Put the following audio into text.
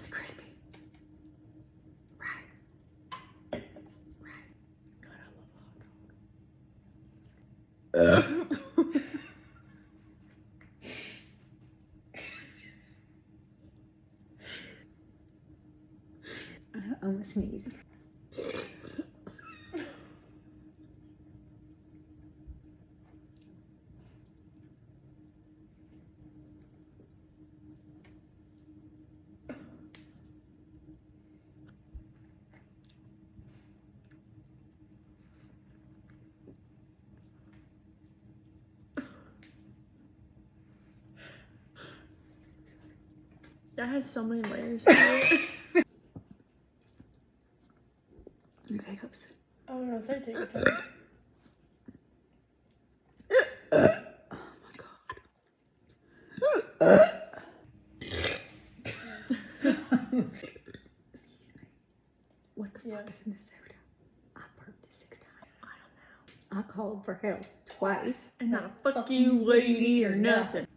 it's crispy. Right. Right. God, I love a hot dog. I almost sneezed. That has so many layers to it. Hiccups. Oh no, take your time. Oh my god. Excuse me. What the fuck is in this soda? I burped it 6 times. I don't know. I called for help twice. And not a fuck you lady or nothing.